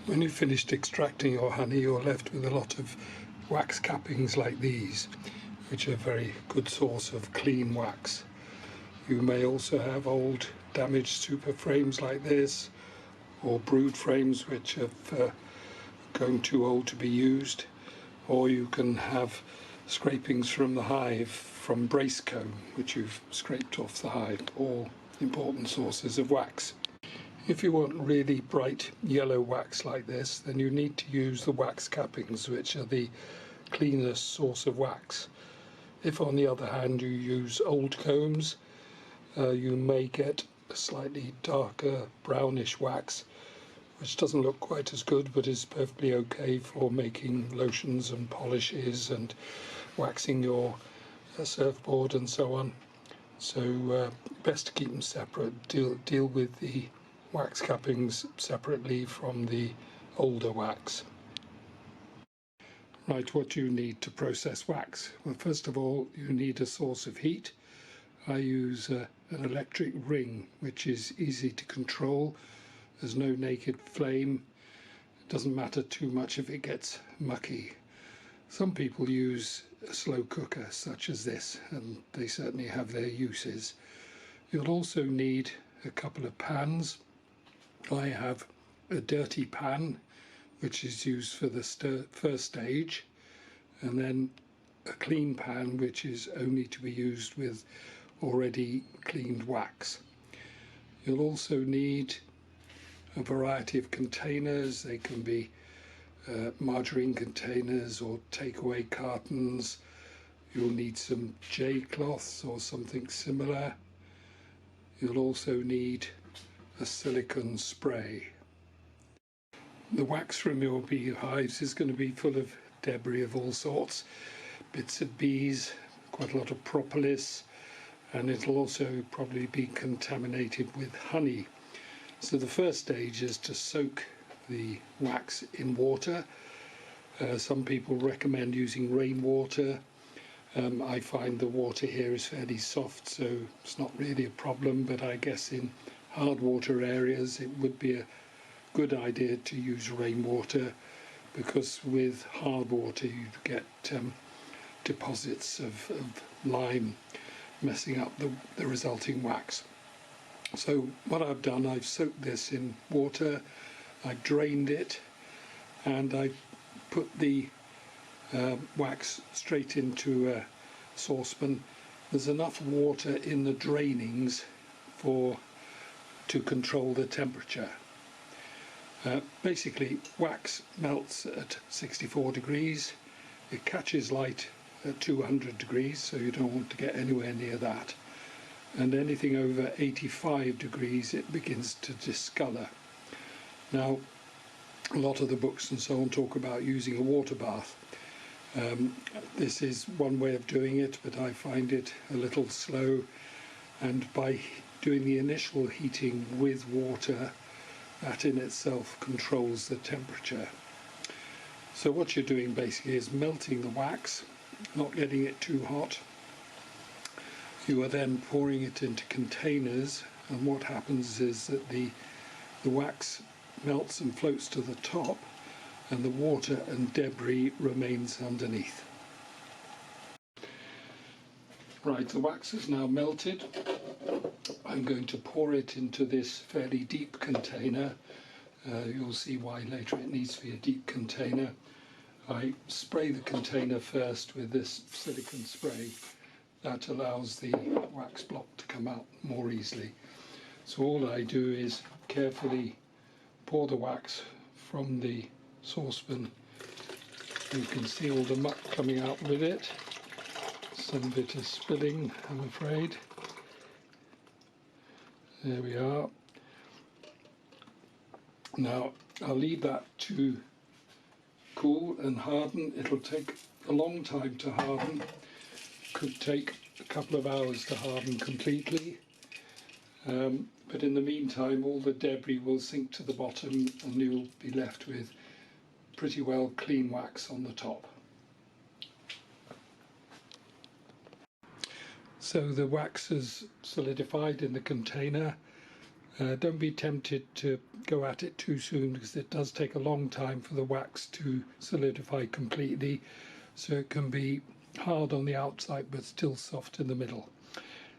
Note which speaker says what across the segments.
Speaker 1: When you've finished extracting your honey, you're left with a lot of wax cappings like these, which are a very good source of clean wax. You may also have old damaged super frames like this, or brood frames which have grown too old to be used, or you can have scrapings from the hive from brace comb which you've scraped off the hive, all important sources of wax. If you want really bright yellow wax like this, then you need to use the wax cappings, which are the cleanest source of wax. If on the other hand you use old combs, you may get a slightly darker brownish wax, which doesn't look quite as good but is perfectly okay for making lotions and polishes and waxing your surfboard and so on. So best to keep them separate. Deal with the wax cappings separately from the older wax. Right, what do you need to process wax? Well, first of all, you need a source of heat. I use an electric ring, which is easy to control. There's no naked flame. It doesn't matter too much if it gets mucky. Some people use a slow cooker such as this, and they certainly have their uses. You'll also need a couple of pans. I have a dirty pan, which is used for the first stage, and then a clean pan, which is only to be used with already cleaned wax. You'll also need a variety of containers. They can be margarine containers or takeaway cartons. You'll need some J cloths or something similar. You'll also need a silicone spray. The wax from your beehives is going to be full of debris of all sorts, bits of bees, quite a lot of propolis, and it'll also probably be contaminated with honey. So the first stage is to soak the wax in water. Some people recommend using rainwater. I find the water here is fairly soft, so it's not really a problem, but I guess in hard water areas it would be a good idea to use rainwater, because with hard water you get deposits of lime messing up the resulting wax. So what I've done, I've soaked this in water, I've drained it, and I put the wax straight into a saucepan. There's enough water in the drainings to control the temperature. Basically, wax melts at 64 degrees. It catches light at 200 degrees, so you don't want to get anywhere near that. And anything over 85 degrees, it begins to discolour. Now, a lot of the books and so on talk about using a water bath. This is one way of doing it, but I find it a little slow, and by doing the initial heating with water, that in itself controls the temperature. So what you're doing basically is melting the wax, not getting it too hot. You are then pouring it into containers, and what happens is that the wax melts and floats to the top, and the water and debris remains underneath. Right, the wax is now melted. I'm going to pour it into this fairly deep container. You'll see why later it needs to be a deep container. I spray the container first with this silicone spray. That allows the wax block to come out more easily. So all I do is carefully pour the wax from the saucepan. You can see all the muck coming out with it. Some bit is spilling, I'm afraid. There we are. Now I'll leave that to cool and harden. It'll take a long time to harden. Could take a couple of hours to harden completely. But in the meantime, all the debris will sink to the bottom and you'll be left with pretty well clean wax on the top. So the wax is solidified in the container. Don't be tempted to go at it too soon, because it does take a long time for the wax to solidify completely, so it can be hard on the outside but still soft in the middle.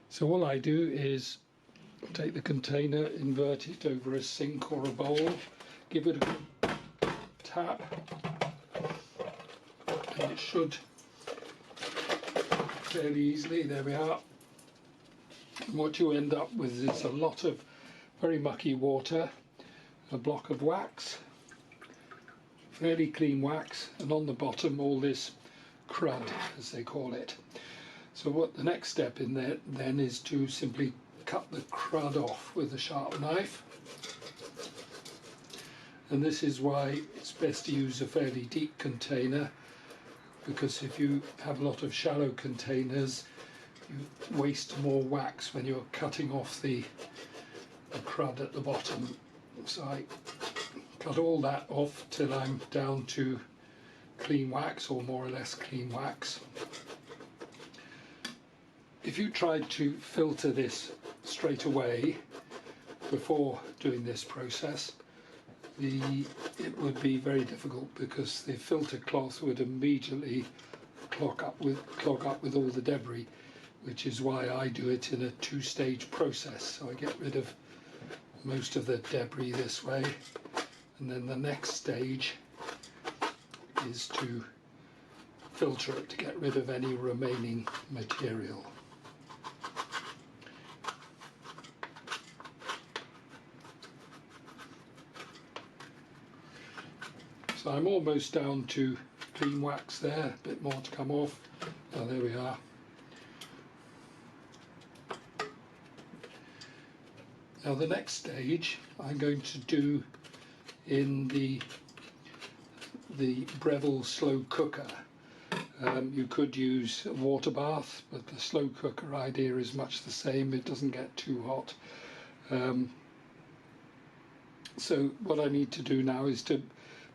Speaker 1: So all I do is take the container, invert it over a sink or a bowl, give it a good tap, and it should fairly easily. There we are. And what you end up with is a lot of very mucky water, a block of wax, fairly clean wax, and on the bottom all this crud, as they call it. So what the next step in there then is to simply cut the crud off with a sharp knife. And this is why it's best to use a fairly deep container, because if you have a lot of shallow containers, you waste more wax when you're cutting off the crud at the bottom. So I cut all that off till I'm down to clean wax, or more or less clean wax. If you tried to filter this straight away before doing this process, it would be very difficult, because the filter cloth would immediately clog up with all the debris, which is why I do it in a two-stage process. So I get rid of most of the debris this way, and then the next stage is to filter it to get rid of any remaining material. So I'm almost down to clean wax there, a bit more to come off. Oh, there we are. Now the next stage I'm going to do in the Breville slow cooker. You could use a water bath, but the slow cooker idea is much the same. It doesn't get too hot. So what I need to do now is to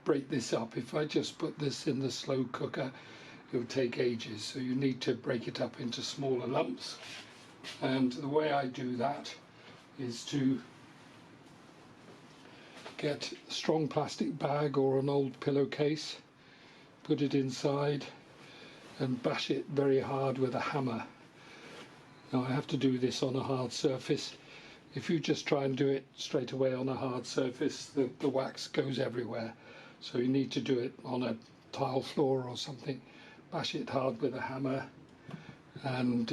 Speaker 1: break this up. If I just put this in the slow cooker, it'll take ages. So you need to break it up into smaller lumps. And the way I do that is to get a strong plastic bag or an old pillowcase, put it inside and bash it very hard with a hammer. Now I have to do this on a hard surface. If you just try and do it straight away on a hard surface, the wax goes everywhere. So you need to do it on a tile floor or something. Bash it hard with a hammer, and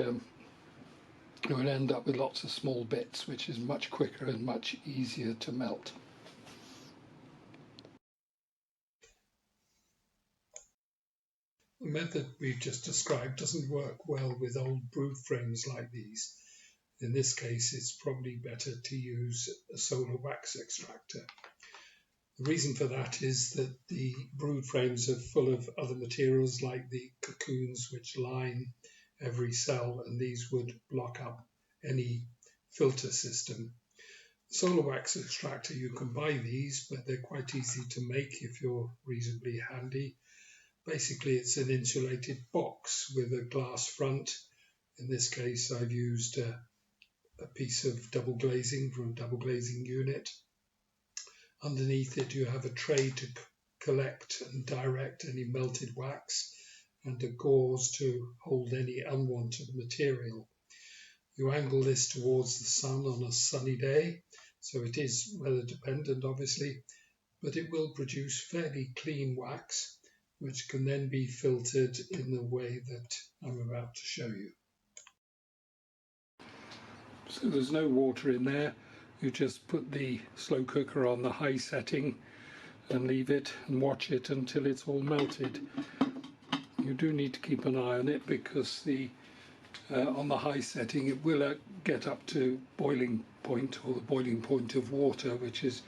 Speaker 1: you will end up with lots of small bits, which is much quicker and much easier to melt. The method we've just described doesn't work well with old brood frames like these. In this case, it's probably better to use a solar wax extractor. The reason for that is that the brood frames are full of other materials like the cocoons which line every cell, and these would block up any filter system. Solar wax extractor, you can buy these, but they're quite easy to make if you're reasonably handy. Basically, it's an insulated box with a glass front. In this case, I've used a piece of double glazing from a double glazing unit. Underneath it, you have a tray to collect and direct any melted wax, and a gauze to hold any unwanted material. You angle this towards the sun on a sunny day, so it is weather dependent obviously, but it will produce fairly clean wax, which can then be filtered in the way that I'm about to show you. So there's no water in there. You just put the slow cooker on the high setting and leave it and watch it until it's all melted. You do need to keep an eye on it, because on the high setting it will get up to boiling point, or the boiling point of water, which is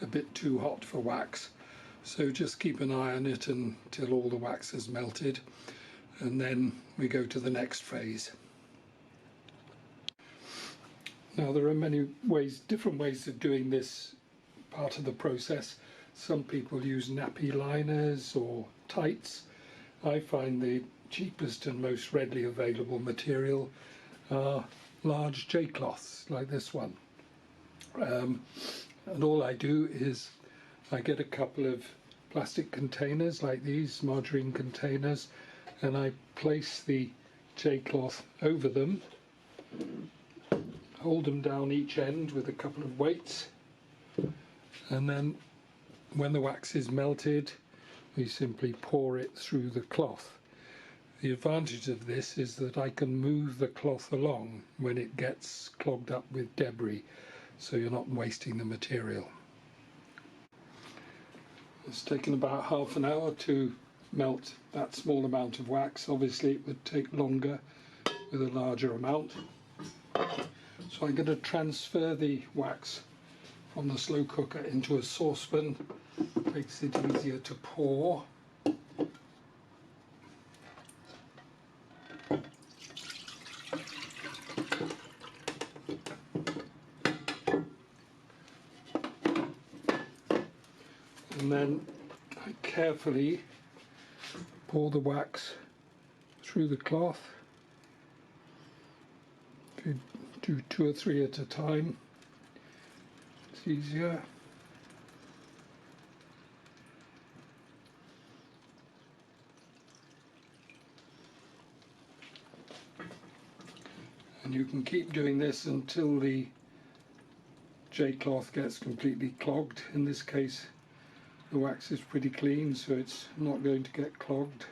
Speaker 1: a bit too hot for wax. So just keep an eye on it until all the wax has melted, and then we go to the next phase. Now there are many ways, different ways of doing this part of the process. Some people use nappy liners or tights. I find the cheapest and most readily available material are large J-cloths like this one. And all I do is I get a couple of plastic containers like these, margarine containers, and I place the J-cloth over them, hold them down each end with a couple of weights, and then when the wax is melted we simply pour it through the cloth. The advantage of this is that I can move the cloth along when it gets clogged up with debris, so you're not wasting the material. It's taken about half an hour to melt that small amount of wax. Obviously it would take longer with a larger amount. So I'm going to transfer the wax from the slow cooker into a saucepan. Makes it easier to pour. And then I carefully pour the wax through the cloth. If you do 2 or 3 at a time, it's easier. And you can keep doing this until the J-cloth gets completely clogged. In this case, the wax is pretty clean, so it's not going to get clogged.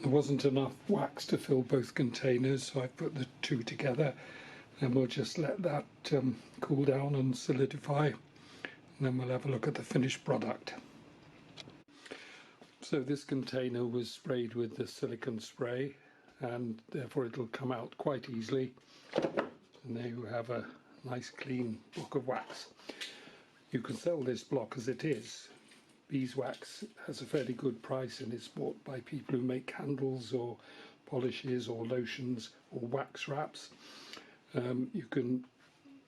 Speaker 1: There wasn't enough wax to fill both containers, so I put the two together, and we'll just let that cool down and solidify, and then we'll have a look at the finished product. So this container was sprayed with the silicone spray, and therefore it'll come out quite easily, and there you have a nice clean block of wax. You can sell this block as it is. Beeswax has a fairly good price and is bought by people who make candles or polishes or lotions or wax wraps. You can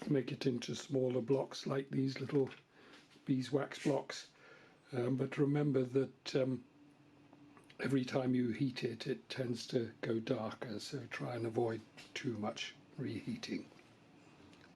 Speaker 1: make it into smaller blocks like these little beeswax blocks, but remember that every time you heat it, it tends to go darker, so try and avoid too much reheating.